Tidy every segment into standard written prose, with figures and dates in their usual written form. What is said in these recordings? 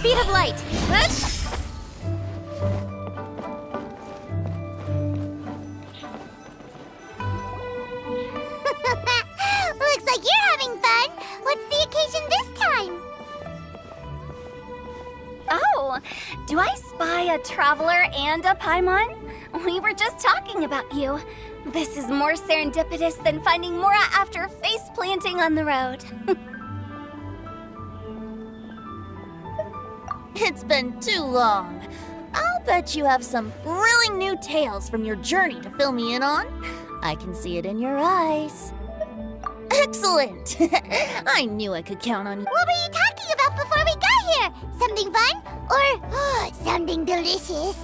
speed of light. Looks like you're having fun. What's the occasion this time? Oh, do I spy a traveler and a Paimon? We were just talking about you. This is more serendipitous than finding Mora after face planting on the road. It's been too long. I'll bet you have some thrilling new tales from your journey to fill me in on. I can see it in your eyes. Excellent! I knew I could count on you. What were you talking about before we got here? Something fun? Or something delicious?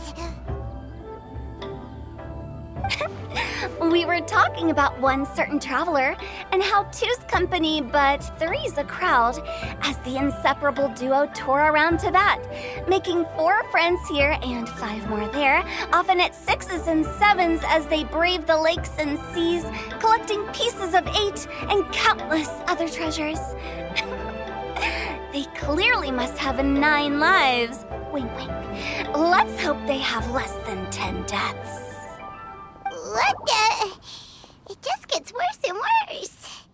We were talking about one certain traveler and how two's company but three's a crowd as the inseparable duo tour around Tyvet, making 4 friends here and 5 more there, often at 6s and 7s as they brave the lakes and seas, collecting pieces of 8 and countless other treasures. They clearly must have 9 lives. Wink, wink. Let's hope they have less than 10 deaths. What the? It just gets worse and worse.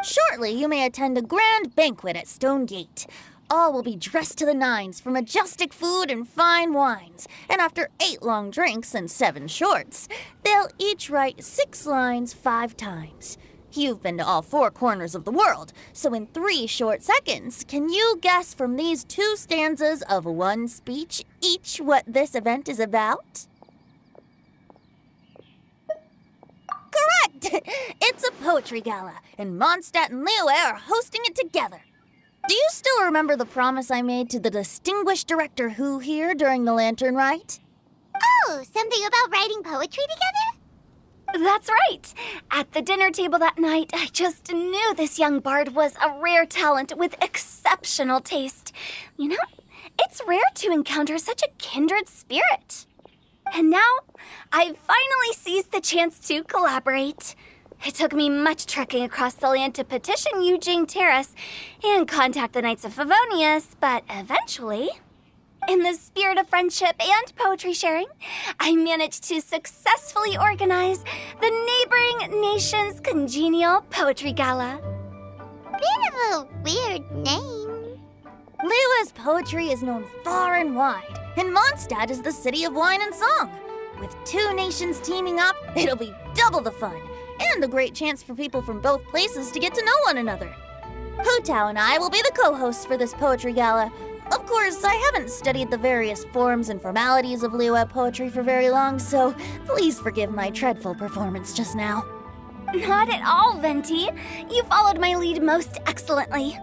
Shortly, you may attend a grand banquet at Stone Gate. All will be dressed to the nines for majestic food and fine wines. And after 8 long drinks and 7 shorts, they'll each write 6 lines 5 times. You've been to all 4 corners of the world, so in 3 short seconds, can you guess from these 2 stanzas of 1 speech each what this event is about? Correct! It's a poetry gala, and Mondstadt and Liyue are hosting it together. Do you still remember the promise I made to the distinguished director Who here during the lantern rite? Oh, something about writing poetry together? That's right. At the dinner table that night, I just knew this young bard was a rare talent with exceptional taste. You know, it's rare to encounter such a kindred spirit. And now, I've finally seized the chance to collaborate. It took me much trekking across the land to petition Eugene Terrace and contact the Knights of Favonius, but eventually, in the spirit of friendship and poetry sharing, I managed to successfully organize the neighboring nation's congenial poetry gala. Bit of a weird name. Liyue's poetry is known far and wide, and Mondstadt is the city of wine and song. With 2 nations teaming up, it'll be double the fun, and a great chance for people from both places to get to know one another. Hu Tao and I will be the co-hosts for this poetry gala. Of course, I haven't studied the various forms and formalities of Liyue poetry for very long, so please forgive my dreadful performance just now. Not at all, Venti. You followed my lead most excellently.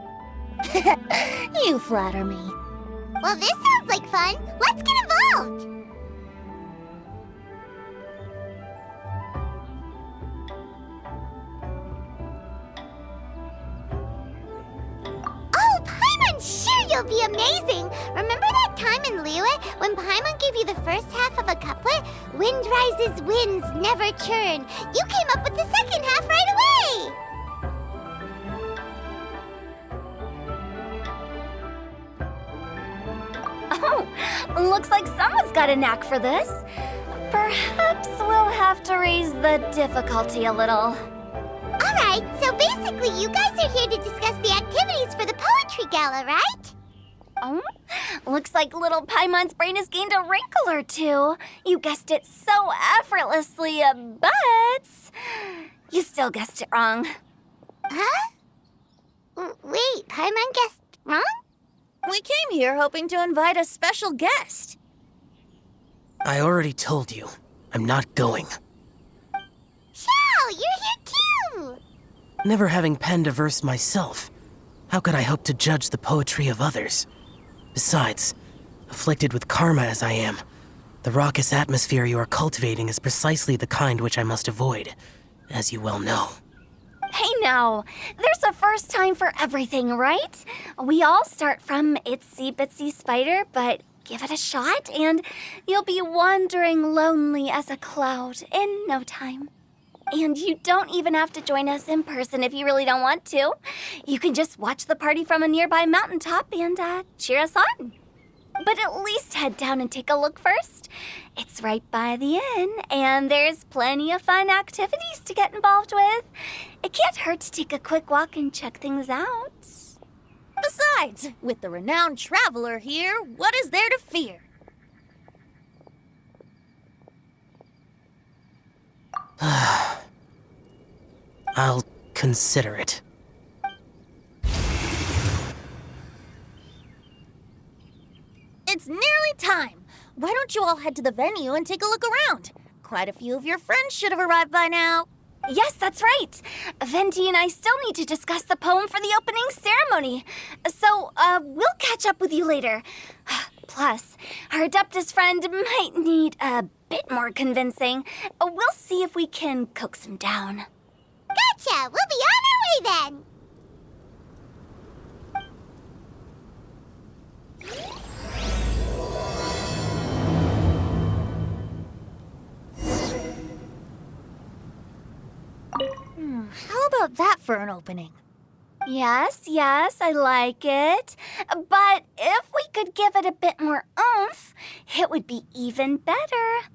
You flatter me. Well, this sounds like fun. Let's get involved. Oh, Paimon, sure you'll be amazing. Remember that time in Liyue when Paimon gave you the first half of a couplet? Wind rises, winds never churn. You came up with the second half right away. Oh, looks like someone's got a knack for this. Perhaps we'll have to raise the difficulty a little. All right, so basically you guys are here to discuss the activities for the poetry gala, right? Oh, looks like little Paimon's brain has gained a wrinkle or 2. You guessed it so effortlessly, but you still guessed it wrong. Huh? Wait, Paimon guessed wrong? We came here hoping to invite a special guest. I already told you. I'm not going. Xiao, you're here too! Never having penned a verse myself, how could I hope to judge the poetry of others? Besides, afflicted with karma as I am, the raucous atmosphere you are cultivating is precisely the kind which I must avoid, as you well know. Hey now, there's a first time for everything, right? We all start from itsy bitsy spider, but give it a shot and you'll be wandering lonely as a cloud in no time. And you don't even have to join us in person if you really don't want to. You can just watch the party from a nearby mountaintop and cheer us on. But at least head down and take a look first. It's right by the inn, and there's plenty of fun activities to get involved with. It can't hurt to take a quick walk and check things out. Besides, with the renowned traveler here, what is there to fear? I'll consider it. It's nearly time. Why don't you all head to the venue and take a look around? Quite a few of your friends should have arrived by now. Yes, that's right. Venti and I still need to discuss the poem for the opening ceremony. So, we'll catch up with you later. Plus, our Adeptus friend might need a bit more convincing. We'll see if we can coax him down. Gotcha! We'll be on our way then! How about that for an opening? Yes, I like it. But if we could give it a bit more oomph, it would be even better.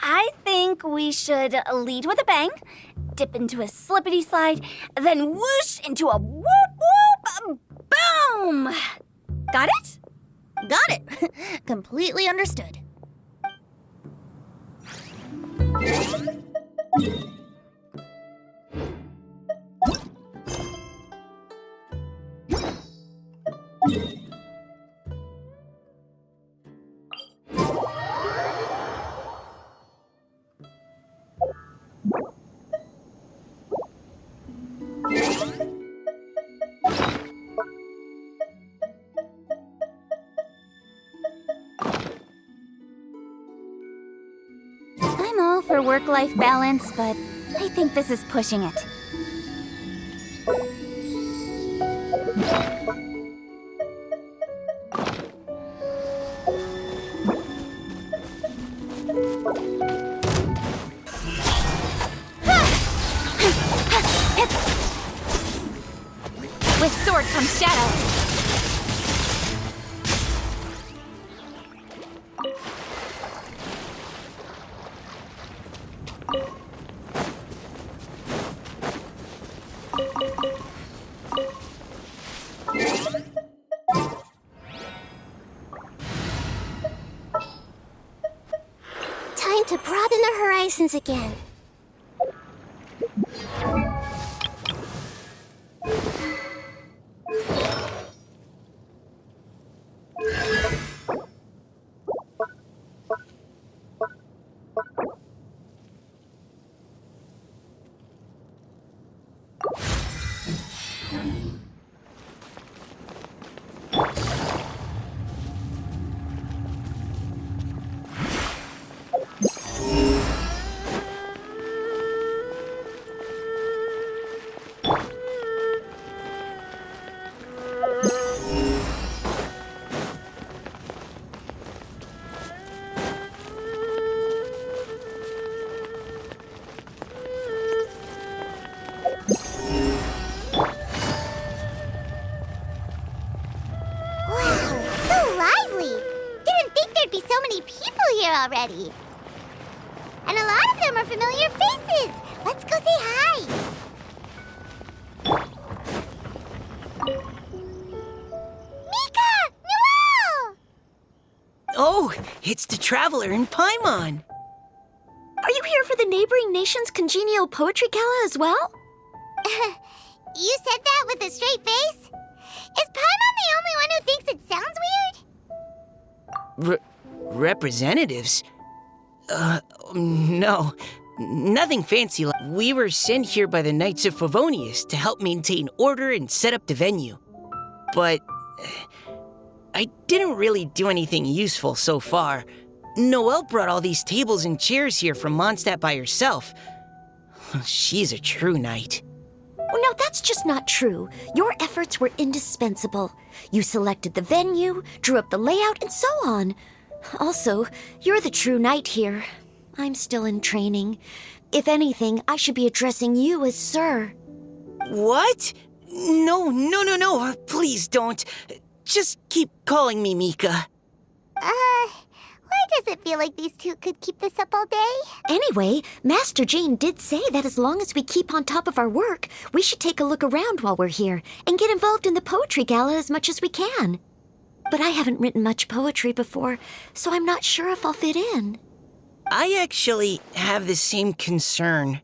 I think we should lead with a bang, dip into a slippity slide, then whoosh into a whoop whoop boom! Got it? Got it. Completely understood. I'm all for work-life balance, but I think this is pushing it. With sword comes shadow. Time to broaden our horizons again. Already. And a lot of them are familiar faces. Let's go say hi. Mika! Noel! Oh, it's the Traveler in Paimon. Are you here for the neighboring nation's congenial poetry gala as well? You said that with a straight face? Is Paimon the only one who thinks it sounds weird? Representatives? No. Nothing fancy. We were sent here by the Knights of Favonius to help maintain order and set up the venue. But I didn't really do anything useful so far. Noelle brought all these tables and chairs here from Mondstadt by herself. She's a true knight. Oh, no, that's just not true. Your efforts were indispensable. You selected the venue, drew up the layout, and so on. Also, you're the true knight here. I'm still in training. If anything, I should be addressing you as Sir. What? No. Please don't. Just keep calling me Mika. feel like these two could keep this up all day. Anyway, Master Jane did say that as long as we keep on top of our work, we should take a look around while we're here and get involved in the poetry gala as much as we can. But I haven't written much poetry before, so I'm not sure if I'll fit in. I actually have the same concern.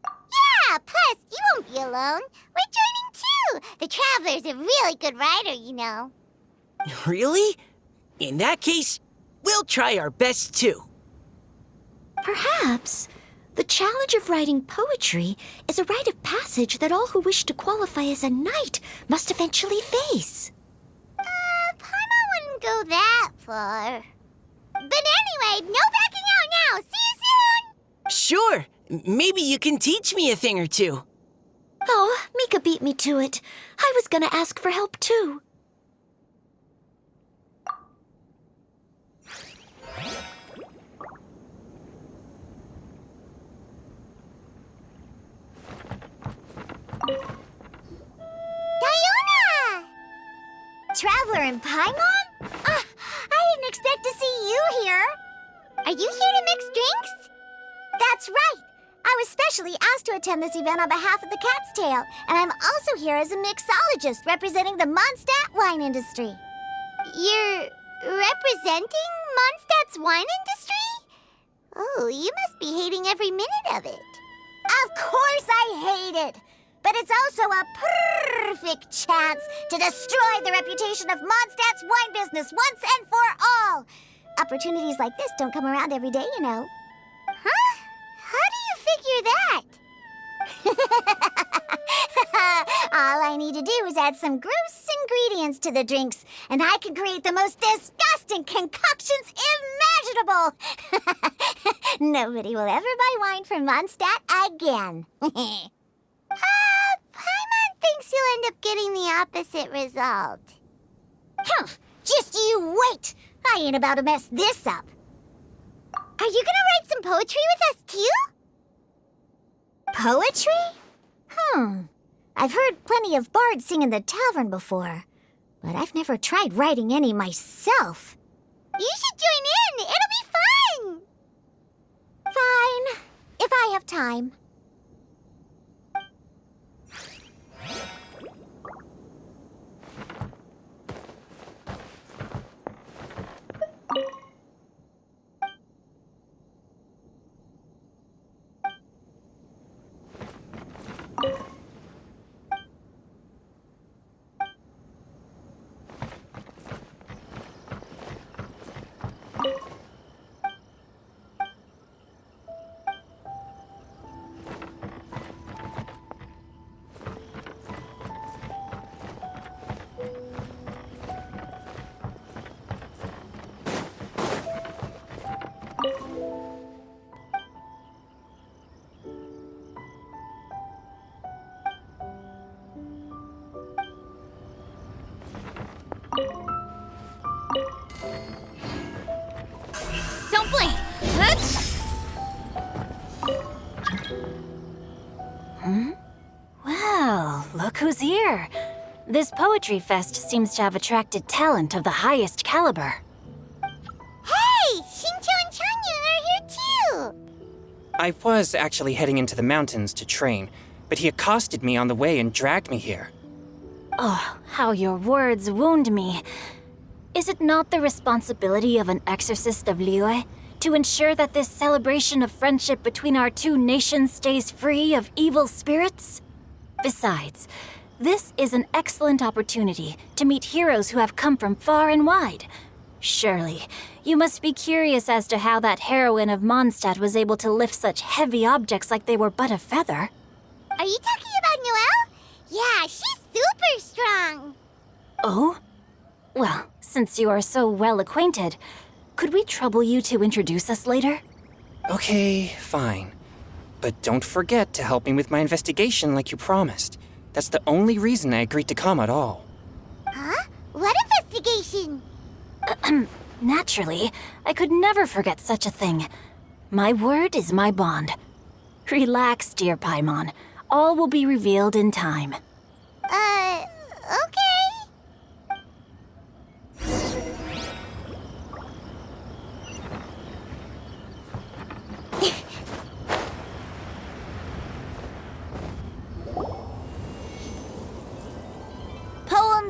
Yeah, plus, you won't be alone. We're joining too. The Traveler's a really good writer, you know. Really? In that case, we'll try our best too. Perhaps the challenge of writing poetry is a rite of passage that all who wish to qualify as a knight must eventually face. Paimon wouldn't go that far. But anyway, no backing out now. See you soon! Sure, maybe you can teach me a thing or two. Oh, Mika beat me to it. I was gonna ask for help too. Diona! Traveler and Paimon? I didn't expect to see you here. Are you here to mix drinks? That's right. I was specially asked to attend this event on behalf of the Cat's Tail, and I'm also here as a mixologist representing the Mondstadt wine industry. You're representing Mondstadt's wine industry? Oh, you must be hating every minute of it. Of course I hate it, but it's also a perfect chance to destroy the reputation of Mondstadt's wine business once and for all. Opportunities like this don't come around every day, you know. Huh? How do you figure that? All I need to do is add some gross ingredients to the drinks, and I can create the most disgusting concoctions imaginable. Nobody will ever buy wine from Mondstadt again. Paimon thinks you'll end up getting the opposite result. Just you wait. I ain't about to mess this up. Are you gonna write some poetry with us too? Poetry? I've heard plenty of bards sing in the tavern before, but I've never tried writing any myself. You should join in. It'll be fun. Fine, if I have time. Don't blink! Well, look who's here. This poetry fest seems to have attracted talent of the highest caliber. Hey, Shincho and Changyun are here too. I was actually heading into the mountains to train, but he accosted me on the way and dragged me here. Oh, how your words wound me. Is it not the responsibility of an exorcist of Liyue to ensure that this celebration of friendship between our two nations stays free of evil spirits? Besides, this is an excellent opportunity to meet heroes who have come from far and wide. Surely, you must be curious as to how that heroine of Mondstadt was able to lift such heavy objects like they were but a feather. Are you talking about Noelle? Yeah, she's super strong. Oh? Well, since you are so well acquainted, could we trouble you to introduce us later? Okay, fine. But don't forget to help me with my investigation like you promised. That's the only reason I agreed to come at all. Huh? What investigation? Naturally, I could never forget such a thing. My word is my bond. Relax, dear Paimon. All will be revealed in time. Okay.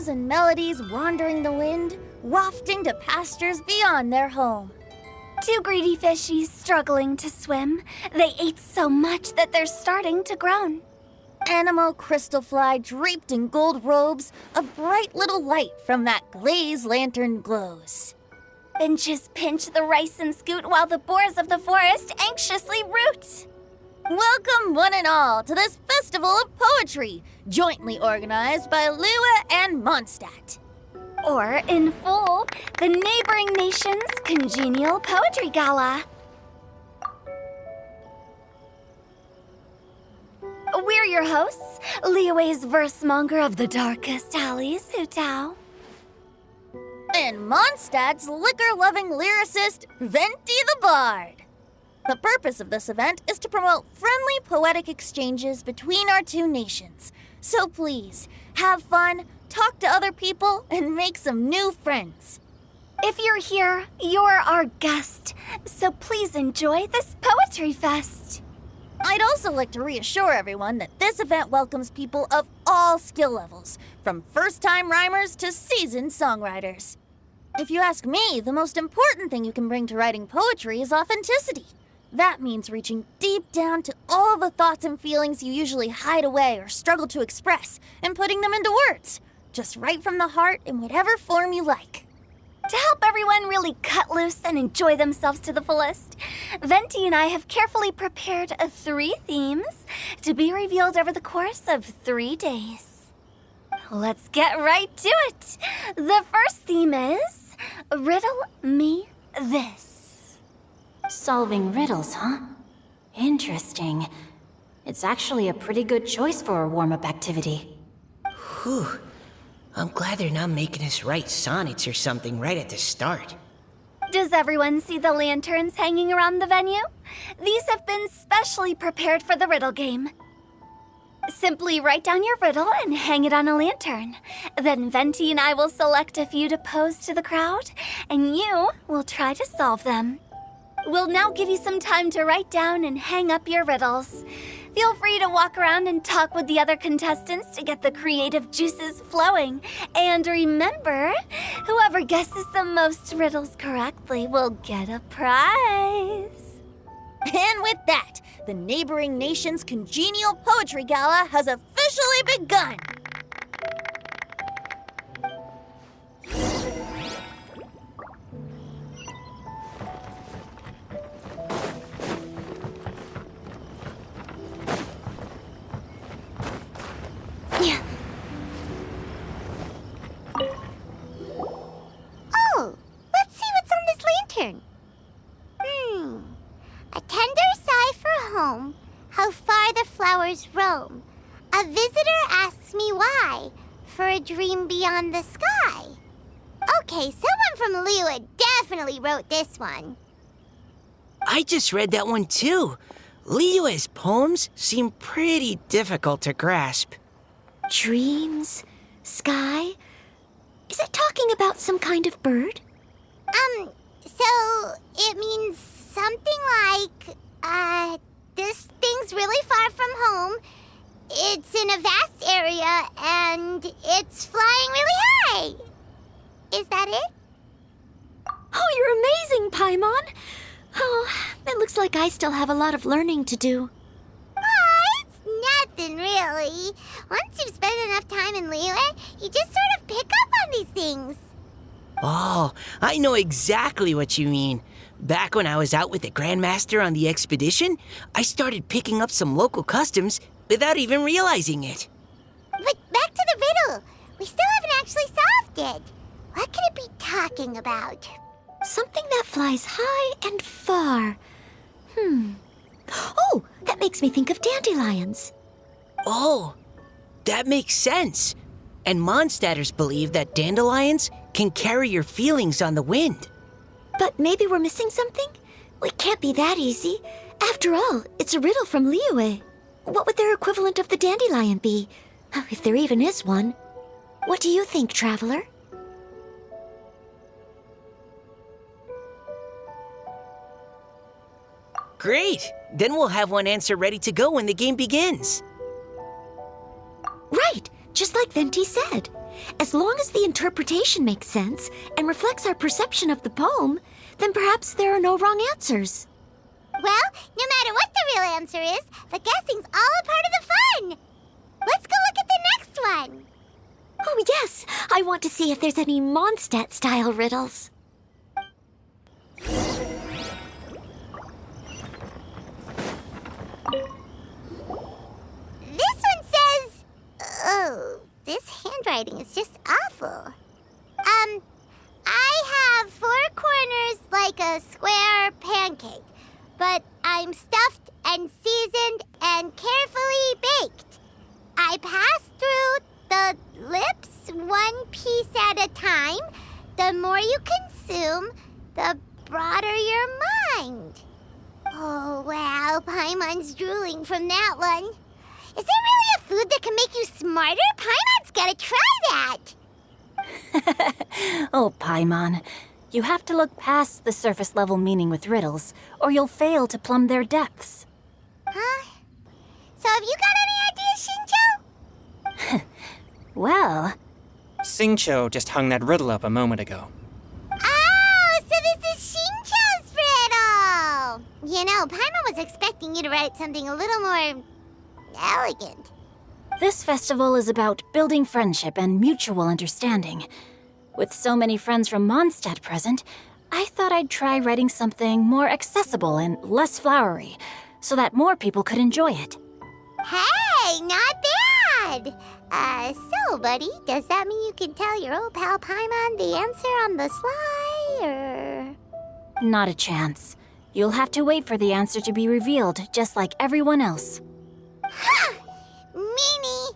songs and melodies wandering the wind, wafting to pastures beyond their home. Two greedy fishies struggling to swim. They ate so much that they're starting to groan. Animal crystal fly draped in gold robes, a bright little light from that glazed lantern glows. Finches pinch the rice and scoot while the boars of the forest anxiously root. Welcome, one and all, to this festival of poetry, jointly organized by Lua and Mondstadt. Or, in full, the neighboring nation's congenial poetry gala. We're your hosts, Liyue's verse-monger of the darkest alleys, Hutao. And Mondstadt's liquor-loving lyricist, Venti the Bard. The purpose of this event is to promote friendly poetic exchanges between our two nations. So please, have fun, talk to other people, and make some new friends. If you're here, you're our guest, so please enjoy this poetry fest. I'd also like to reassure everyone that this event welcomes people of all skill levels, from first-time rhymers to seasoned songwriters. If you ask me, the most important thing you can bring to writing poetry is authenticity. That means reaching deep down to all the thoughts and feelings you usually hide away or struggle to express, and putting them into words. Just right from the heart in whatever form you like. To help everyone really cut loose and enjoy themselves to the fullest, Venti and I have carefully prepared 3 themes to be revealed over the course of 3 days. Let's get right to it. The first theme is Riddle Me This. Solving riddles, huh? Interesting. It's actually a pretty good choice for a warm-up activity. Whew. I'm glad they're not making us write sonnets or something right at the start. Does everyone see the lanterns hanging around the venue? These have been specially prepared for the riddle game. Simply write down your riddle and hang it on a lantern. Then Venti and I will select a few to pose to the crowd, and you will try to solve them. We'll now give you some time to write down and hang up your riddles. Feel free to walk around and talk with the other contestants to get the creative juices flowing. And remember, whoever guesses the most riddles correctly will get a prize. And with that, the neighboring nation's congenial poetry gala has officially begun. Oh, let's see what's on this lantern. A tender sigh for home, how far the flowers roam. A visitor asks me why, for a dream beyond the sky. Okay, someone from Lua definitely wrote this one. I just read that one too. Liyue's poems seem pretty difficult to grasp. Dreams? Sky? Is it talking about some kind of bird? So it means something like, this thing's really far from home. It's in a vast area, and it's flying really high. Is that it? Oh, you're amazing, Paimon! Oh, it looks like I still have a lot of learning to do. It's nothing, really. Once you've spent enough time in Liyue, you just sort of pick up on these things. Oh, I know exactly what you mean. Back when I was out with the Grandmaster on the expedition, I started picking up some local customs without even realizing it. But back to the riddle. We still haven't actually solved it. What could it be talking about? Something that flies high and far. Oh, that makes me think of dandelions. Oh, that makes sense. And Mondstadters believe that dandelions can carry your feelings on the wind. But maybe we're missing something? It can't be that easy. After all, it's a riddle from Liyue. What would their equivalent of the dandelion be? If there even is one. What do you think, Traveler? Great! Then we'll have one answer ready to go when the game begins. Right, just like Venti said. As long as the interpretation makes sense and reflects our perception of the poem, then perhaps there are no wrong answers. Well, no matter what the real answer is, the guessing's all a part of the fun. Let's go look at the next one. Oh, yes. I want to see if there's any Mondstadt-style riddles. This one says... Oh, this handwriting is just awful. I have 4 corners like a square pancake, but I'm stuffed and seasoned and carefully baked. I pass through the lips 1 piece at a time. The more you consume, the broader your mind. Oh, wow, Paimon's drooling from that one. Is there really a food that can make you smarter? Paimon's gotta try that. Oh, Paimon, you have to look past the surface-level meaning with riddles, or you'll fail to plumb their depths. Huh? So have you got any ideas, Shinjo? Well, Xingqiu just hung that riddle up a moment ago. Oh, so this is Shinjo's riddle! You know, Paimon was expecting you to write something a little more... elegant. this festival is about building friendship and mutual understanding. With so many friends from Mondstadt present, I thought I'd try writing something more accessible and less flowery, so that more people could enjoy it. Hey, not bad! So, buddy, does that mean you can tell your old pal Paimon the answer on the sly, or...? Not a chance. You'll have to wait for the answer to be revealed, just like everyone else. Ha! Meanie!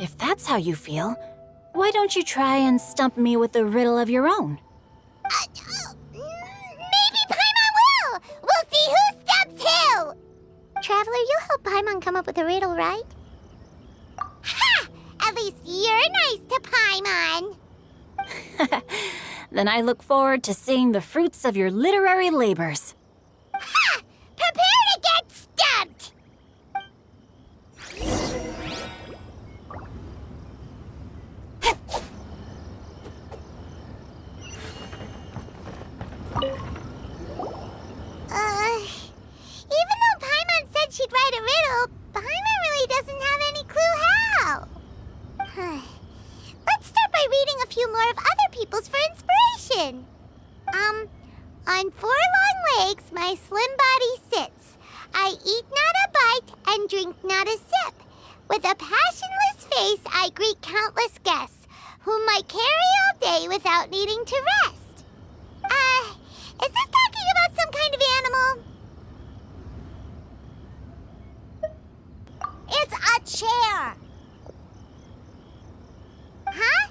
If that's how you feel, why don't you try and stump me with a riddle of your own? Maybe Paimon will! We'll see who stumps who! Traveler, you'll help Paimon come up with a riddle, right? Ha! At least you're nice to Paimon! Then I look forward to seeing the fruits of your literary labors. Ha! Prepare to get stumped! Even though Paimon said she'd write a riddle, Paimon really doesn't have any clue how. Let's start by reading a few more of other people's for inspiration. On 4 long legs, my slim body sits. I eat not a bite and drink not a sip. With a passionless face, I greet countless guests, whom I carry all day without needing to rest. Is this talking about some kind of animal? It's a chair. Huh?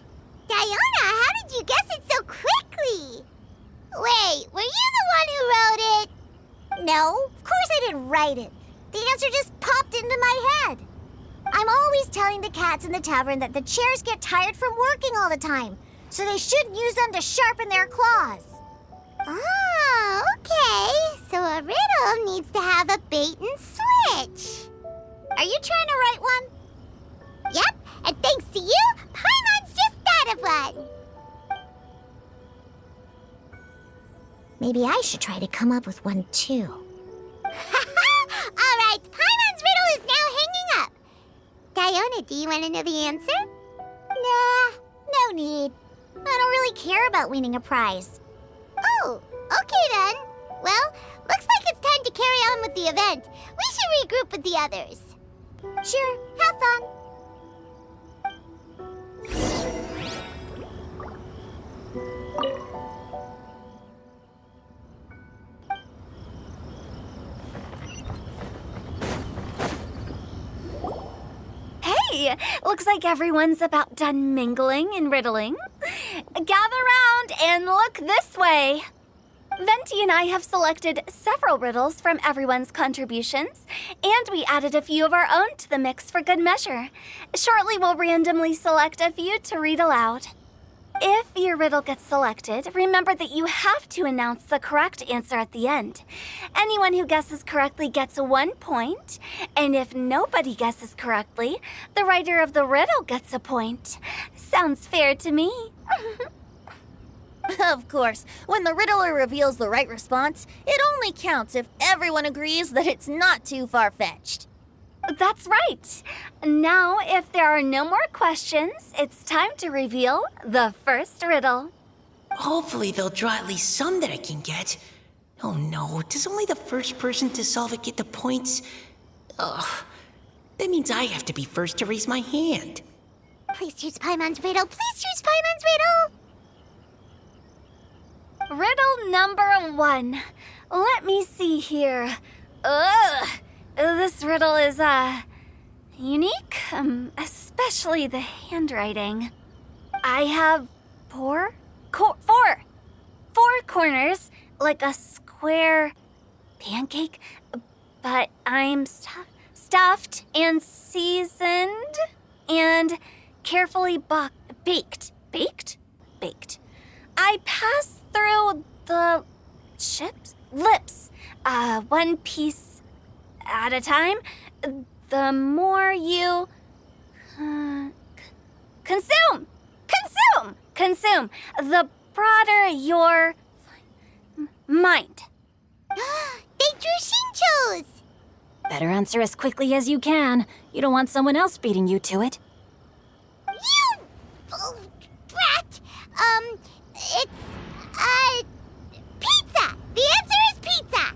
Diona, how did you guess it so quickly? Wait, were you the one who wrote it? No, of course I didn't write it. The answer just popped into my head. I'm always telling the cats in the tavern that the chairs get tired from working all the time, so they shouldn't use them to sharpen their claws. Oh, okay. So a riddle needs to have a bait and switch. Are you trying to write one? Yep, and thanks to you, Paimon's just thought of one. Maybe I should try to come up with one too. All right, Paimon's riddle is now hanging up. Diona, do you want to know the answer? Nah, no need. I don't really care about winning a prize. Oh, okay then. Well, looks like it's time to carry on with the event. We should regroup with the others. Sure, have fun. Hey, looks like everyone's about done mingling and riddling. Gather round and look this way. Venti and I have selected several riddles from everyone's contributions, and we added a few of our own to the mix for good measure. Shortly, we'll randomly select a few to read aloud. If you're your riddle gets selected, remember that you have to announce the correct answer at the end. Anyone who guesses correctly gets 1 point, and if nobody guesses correctly, the writer of the riddle gets a point. Sounds fair to me. Of course, when the riddler reveals the right response, it only counts if everyone agrees that it's not too far-fetched. That's right. Now, if there are no more questions, it's time to reveal the first riddle. Hopefully they'll draw at least some that I can get. Oh no, does only the first person to solve it get the points? Ugh, that means I have to be first to raise my hand. Please choose Paimon's riddle. Please choose Paimon's riddle. Riddle number 1. Let me see here. Ugh. This riddle is, unique, especially the handwriting. I have four corners, like a square pancake, but I'm stuffed and seasoned and carefully baked. Baked. I pass through the lips, one piece at a time. The more you consume, the broader your mind. They drew Shinchos! Better answer as quickly as you can. You don't want someone else beating you to it. You brat! It's, pizza! The answer is pizza!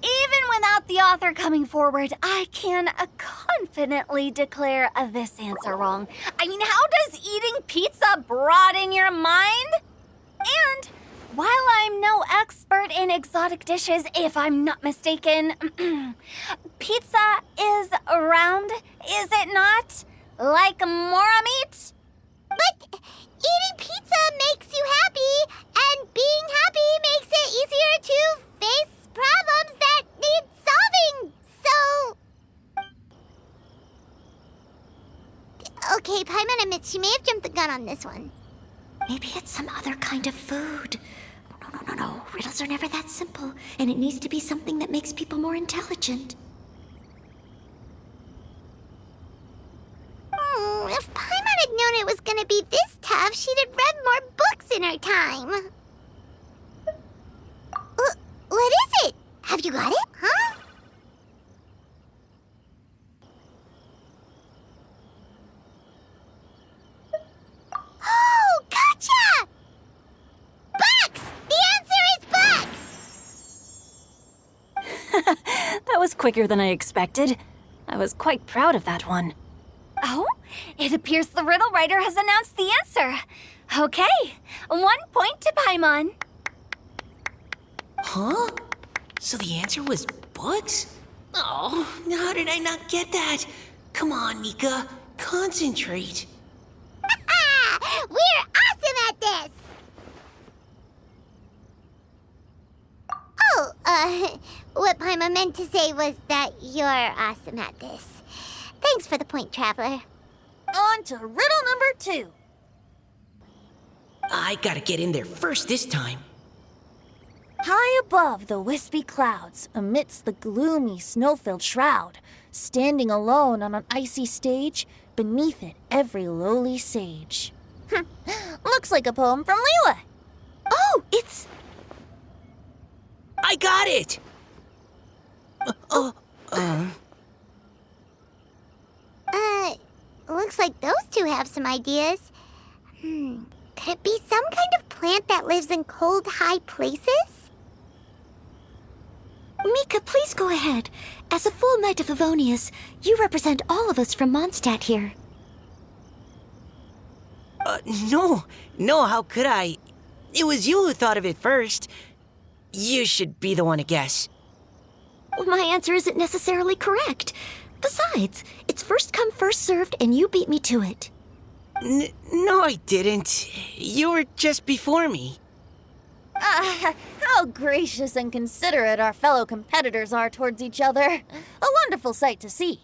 Even without the author coming forward, I can confidently declare this answer wrong. I mean, how does eating pizza broaden your mind? And while I'm no expert in exotic dishes, if I'm not mistaken, pizza is round, is it not? Like mora meat? But eating pizza makes you happy, and being happy makes it easier to face problems that need solving, so... Okay, Paimon admits she may have jumped the gun on this one. Maybe it's some other kind of food. No. Riddles are never that simple, and it needs to be something that makes people more intelligent. If Paimon had known it was gonna be this tough, she'd have read more books in her time. What is it? Have you got it? Huh? Oh, gotcha! Bucks! The answer is bucks! That was quicker than I expected. I was quite proud of that one. Oh, it appears the riddle writer has announced the answer. Okay, 1 point to Paimon. Huh? So the answer was bugs? Oh, how did I not get that? Come on, Mika, concentrate. We're awesome at this! Oh, what Paimon meant to say was that you're awesome at this. Thanks for the point, Traveler. On to riddle number 2. I gotta get in there first this time. High above the wispy clouds, amidst the gloomy snow-filled shroud, standing alone on an icy stage, beneath it every lowly sage. Looks like a poem from Leela. Oh, it's... I got it! Looks like those two have some ideas. Could it be some kind of plant that lives in cold, high places? Mika, please go ahead. As a full Knight of Favonius, you represent all of us from Mondstadt here. No, how could I? It was you who thought of it first. You should be the one to guess. My answer isn't necessarily correct. Besides, it's first come, first served, and you beat me to it. No, I didn't. You were just before me. How gracious and considerate our fellow competitors are towards each other. A wonderful sight to see.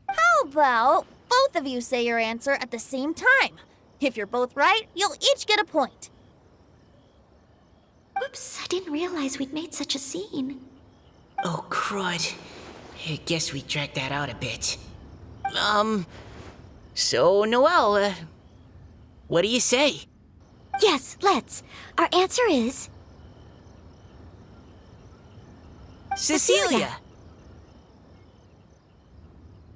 How about both of you say your answer at the same time? If you're both right, you'll each get a point. Oops, I didn't realize we'd made such a scene. Oh, crud. I guess we dragged that out a bit. So, Noelle, what do you say? Yes, let's. Our answer is Cecilia!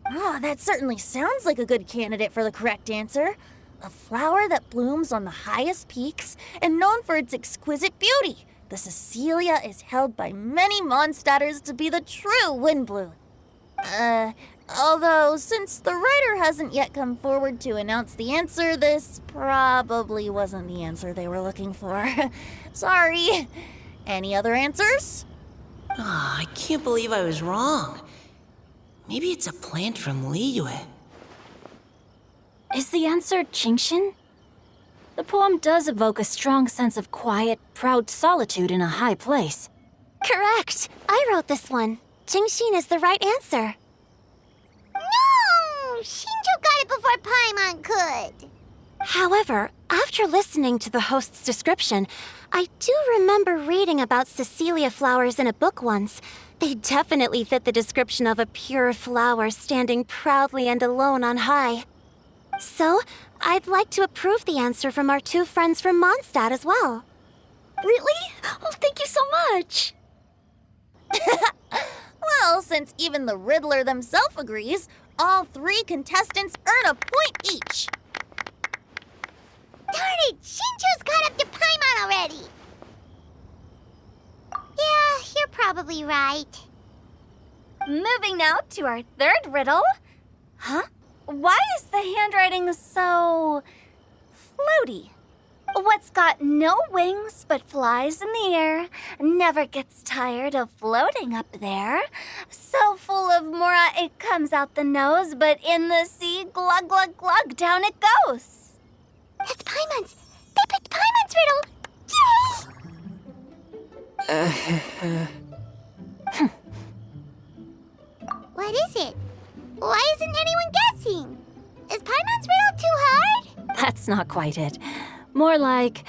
Ah, that certainly sounds like a good candidate for the correct answer. A flower that blooms on the highest peaks and known for its exquisite beauty. The Cecilia is held by many Mondstadters to be the true Windbloom. Although, since the writer hasn't yet come forward to announce the answer, this probably wasn't the answer they were looking for. Sorry. Any other answers? Ah, I can't believe I was wrong. Maybe it's a plant from Liyue. Is the answer Qingxin? The poem does evoke a strong sense of quiet, proud solitude in a high place. Correct. I wrote this one. Qingxin is the right answer. No! Shinjo got it before Paimon could. However, after listening to the host's description, I do remember reading about Cecilia flowers in a book once. They definitely fit the description of a pure flower standing proudly and alone on high. So, I'd like to approve the answer from our two friends from Mondstadt as well. Really? Oh, thank you so much. Well, since even the Riddler themselves agrees, all three contestants earn a point each. Darn it! Shinjo's caught up to Paimon already! Yeah, you're probably right. Moving now to our third riddle. Huh? Why is the handwriting so floaty? What's got no wings but flies in the air, never gets tired of floating up there. So full of mora it comes out the nose, but in the sea, glug glug glug, down it goes. That's Paimon's! They picked Paimon's riddle! Yay! What is it? Why isn't anyone guessing? Is Paimon's riddle too hard? That's not quite it. More like,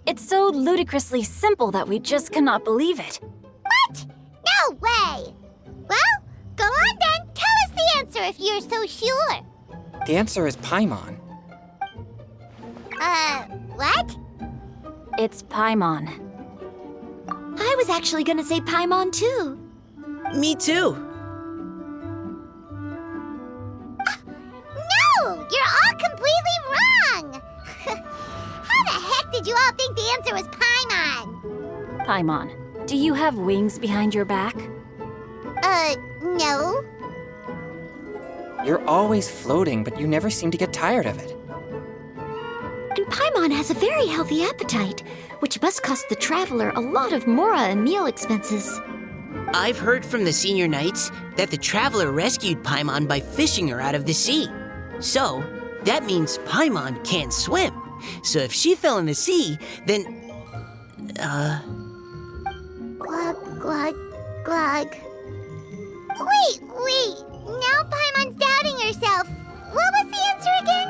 it's so ludicrously simple that we just cannot believe it. What? No way! Well, go on then. Tell us the answer if you're so sure. The answer is Paimon. What? It's Paimon. I was actually gonna say Paimon too. Me too. No! You're all completely wrong! How the heck did you all think the answer was Paimon? Paimon, do you have wings behind your back? No. You're always floating, but you never seem to get tired of it. And Paimon has a very healthy appetite, which must cost the traveler a lot of mora and meal expenses. I've heard from the senior knights that the traveler rescued Paimon by fishing her out of the sea. So, that means Paimon can't swim. So if she fell in the sea, then... Glug, glug, glug. Wait. Now Paimon's doubting herself. What was the answer again?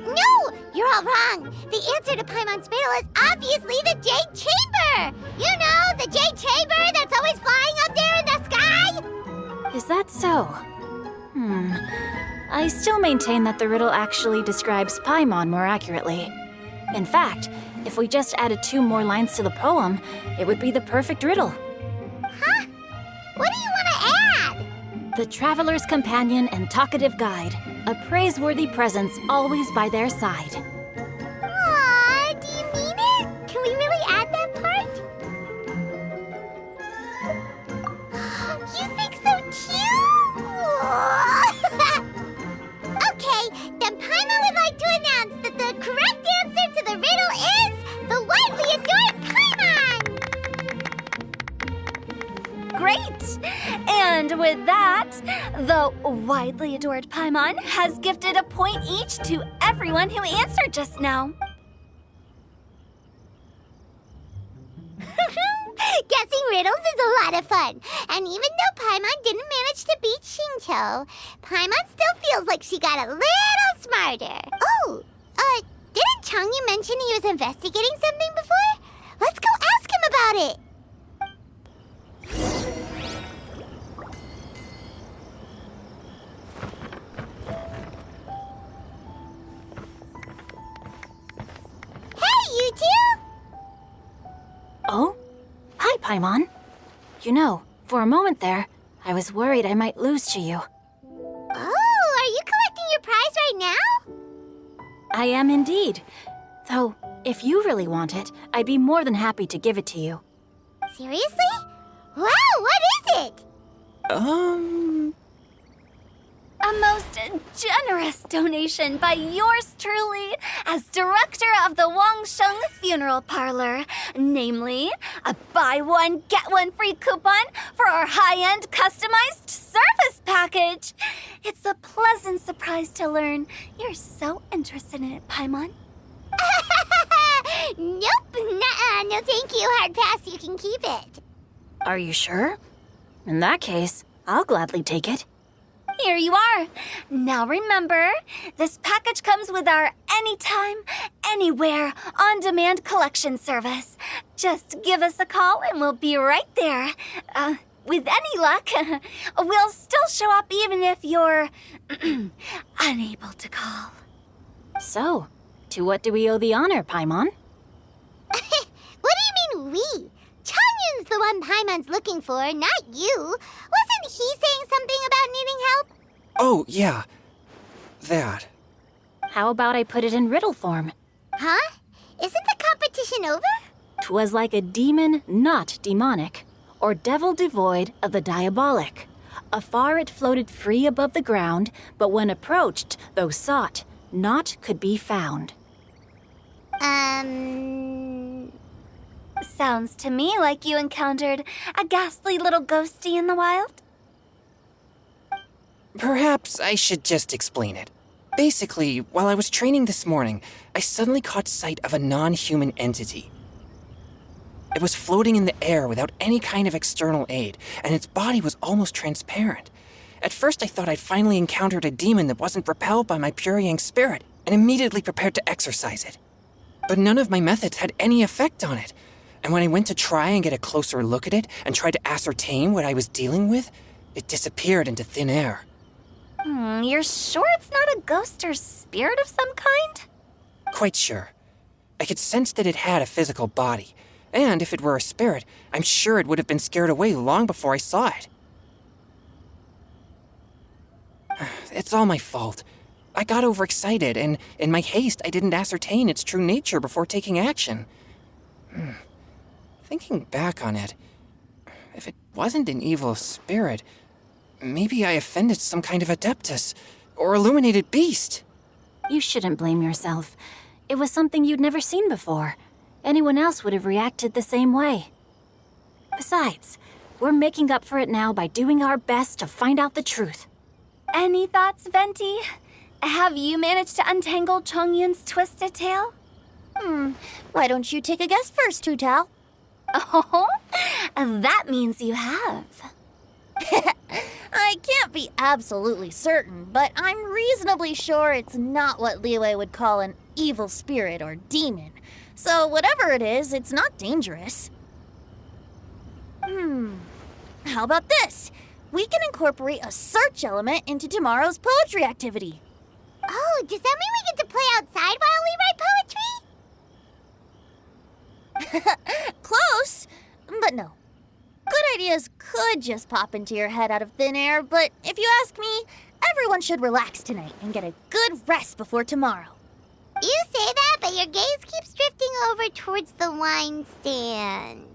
No! You're all wrong. The answer to Paimon's riddle is obviously the Jade Chamber! You know, the Jade Chamber that's always flying up there in the sky? Is that so? I still maintain that the riddle actually describes Paimon more accurately. In fact, if we just added 2 more lines to the poem, it would be the perfect riddle. Huh? What do you want to add? The traveler's companion and talkative guide, a praiseworthy presence always by their side. Aw, do you mean it? Can we really add that part? You think so too? Okay, then Paimon would like to announce that the correct answer to the riddle is the widely adored Paimon! Great! And with that, the widely adored Paimon has gifted a point each to everyone who answered just now. Guessing riddles is a lot of fun. And even though Paimon didn't manage to beat Xingqiu, Paimon still feels like she got a little smarter. Oh, didn't Changyu mention he was investigating something before? Let's go ask him about it. Hey, you two! Oh? Hi, Paimon. You know, for a moment there, I was worried I might lose to you. Oh, are you collecting your prize right now? I am indeed. Though, if you really want it, I'd be more than happy to give it to you. Seriously? Wow, what is it? A most generous donation by yours truly as director of the Wangsheng Funeral Parlor. Namely, a buy one, get one free coupon for our high-end customized service package. It's a pleasant surprise to learn you're so interested in it, Paimon. Nope, nuh-uh, no thank you, hard pass, you can keep it. Are you sure? In that case, I'll gladly take it. Here you are. Now remember, this package comes with our anytime, anywhere, on-demand collection service. Just give us a call and we'll be right there. With any luck, we'll still show up even if you're unable to call. So, to what do we owe the honor, Paimon? What do you mean we? Changyun's the one Paimon's looking for, not you. Wasn't he saying something about needing help? Oh, yeah. That. How about I put it in riddle form? Huh? Isn't the competition over? 'Twas like a demon not demonic, or devil devoid of the diabolic. Afar it floated free above the ground, but when approached, though sought, naught could be found. Sounds to me like you encountered a ghastly little ghostie in the wild. Perhaps I should just explain it. Basically, while I was training this morning, I suddenly caught sight of a non-human entity. It was floating in the air without any kind of external aid, and its body was almost transparent. At first I thought I'd finally encountered a demon that wasn't repelled by my pure yang spirit, and immediately prepared to exorcise it. But none of my methods had any effect on it, and when I went to try and get a closer look at it and tried to ascertain what I was dealing with, it disappeared into thin air. You're sure it's not a ghost or spirit of some kind? Quite sure. I could sense that it had a physical body, and if it were a spirit, I'm sure it would have been scared away long before I saw it. It's all my fault. I got overexcited, and in my haste, I didn't ascertain its true nature before taking action. Thinking back on it, if it wasn't an evil spirit, maybe I offended some kind of adeptus or illuminated beast. You shouldn't blame yourself. It was something you'd never seen before. Anyone else would have reacted the same way. Besides, we're making up for it now by doing our best to find out the truth. Any thoughts, Venti? Have you managed to untangle Chongyun's twisted tail? Why don't you take a guess first, Tutao? Oh, that means you have. I can't be absolutely certain, but I'm reasonably sure it's not what Liyue would call an evil spirit or demon. So whatever it is, it's not dangerous. How about this? We can incorporate a search element into tomorrow's poetry activity. Oh, does that mean we get to play outside while we write poetry? Close, but no. Good ideas could just pop into your head out of thin air, but if you ask me, everyone should relax tonight and get a good rest before tomorrow. You say that, but your gaze keeps drifting over towards the wine stand.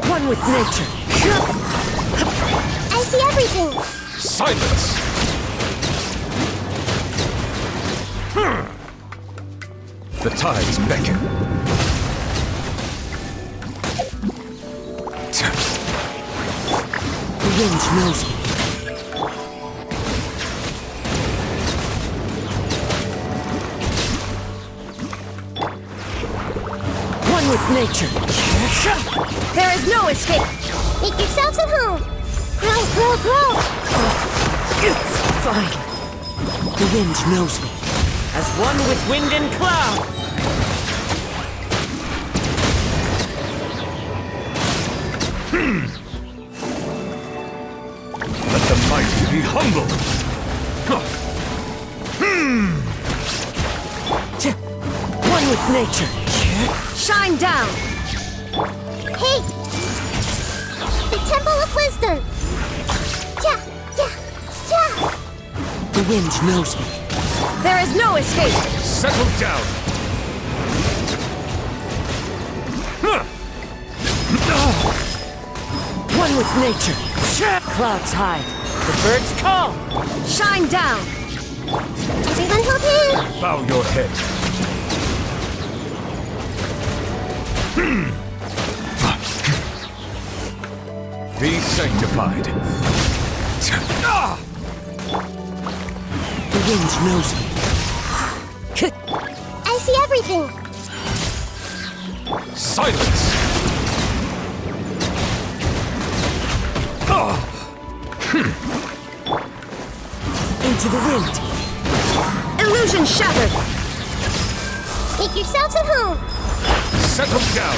One with nature. I see everything. Silence! The tides beckon. The wind knows me. One with nature. There is no escape. Make yourselves at home. Grow, grow, grow. It's fine. The wind knows me. As one with wind and cloud. Let the mighty be humble. One with nature. Shine down. Hey! The Temple of Wisdom. Yeah, yeah, yeah. The wind knows me. There is no escape. Settle down. One with nature. Clouds hide. The birds call. Shine down. Everyone hold hands. Bow your head. Be sanctified. The wind knows me. I see everything. Silence! Into the wind. Illusion shattered. Make yourselves at home. Settle down!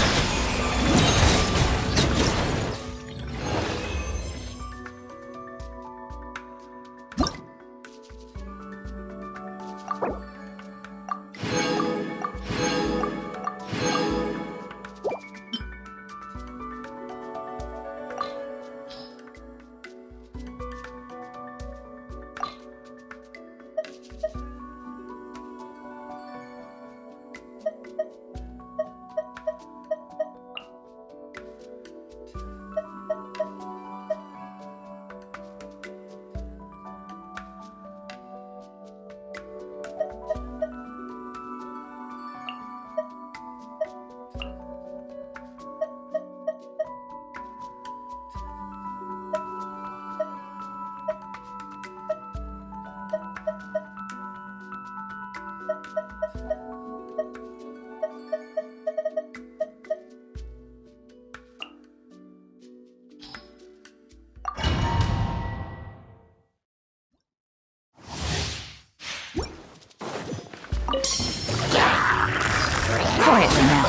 Quietly now.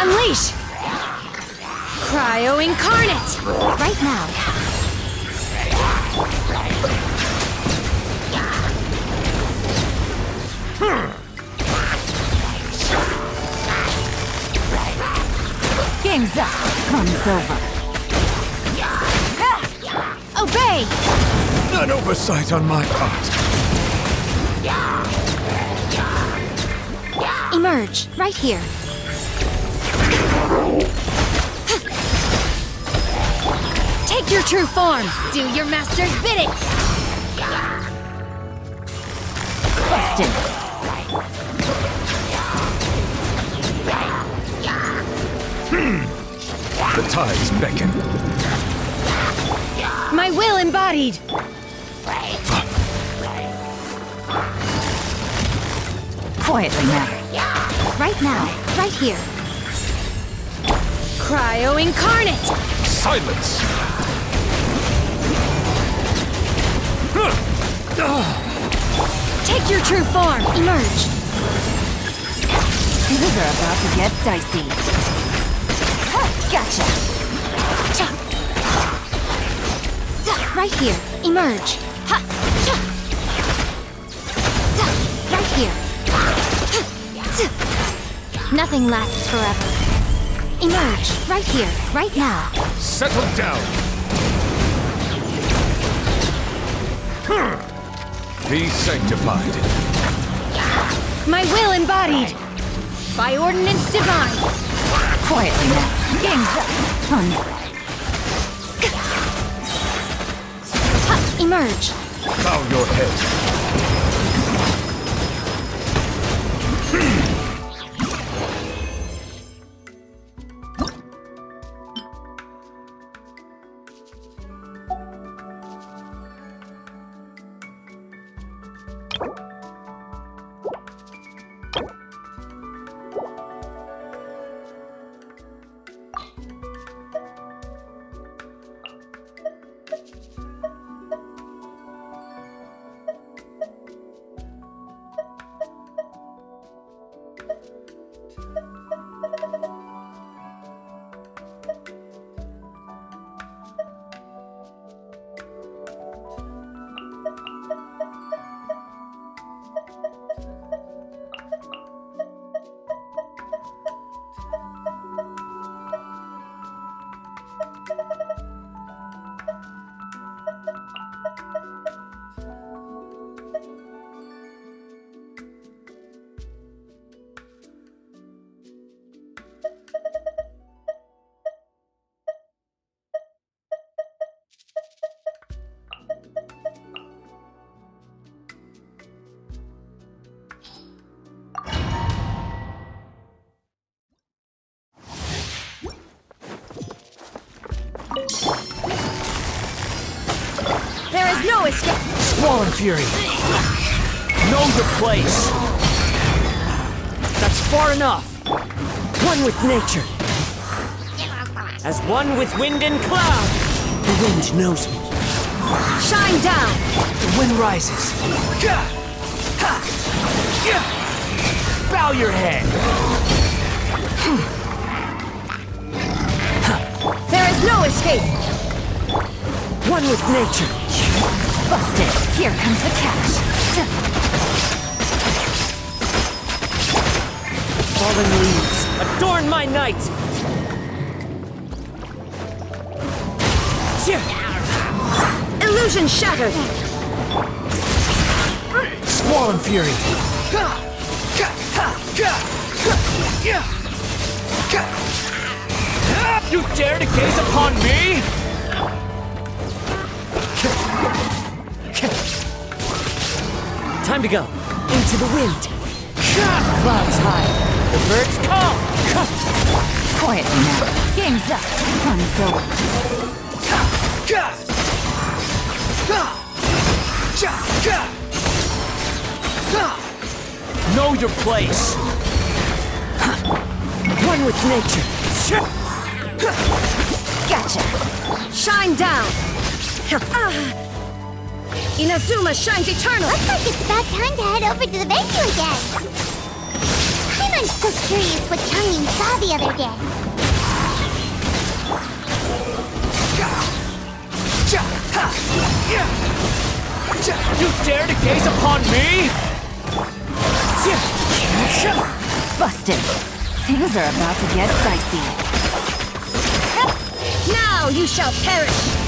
Unleash! Cryo Incarnate! Right now. Game's up. Fun's over. Obey! An oversight on my part. Emerge, right here. Take your true form. Do your master's bidding. Busted. The tides beckon. My will embodied. Quietly now. Right now. Right here. Cryo Incarnate! Silence! Take your true form. Emerge. Things are about to get dicey. Gotcha. Right here. Emerge. Right here. Nothing lasts forever. Emerge. Right here. Right now. Settle down! Be sanctified. My will embodied. By ordinance divine. Quietly now. Game's up. Fun. Emerge. Bow your head. There is no escape. Swollen Fury. Know your place. That's far enough. One with nature. As one with wind and cloud. The wind knows me. Shine down. The wind rises. Bow your head. There is no escape. One with nature. Busted. Here comes the catch. Fallen leaves adorn my night. Illusion shattered. Swollen Fury. You dare to gaze upon me? Time to go. Into the wind. Clouds high. The birds call. Quietly now. Game's up. Fun's over. Know your place. One with nature. Gotcha. Shine down. Inazuma shines eternal. Looks like it's about time to head over to the venue again. Paimon's so curious what Chang'e saw the other day. You dare to gaze upon me? Busted. Things are about to get dicey. Now you shall perish!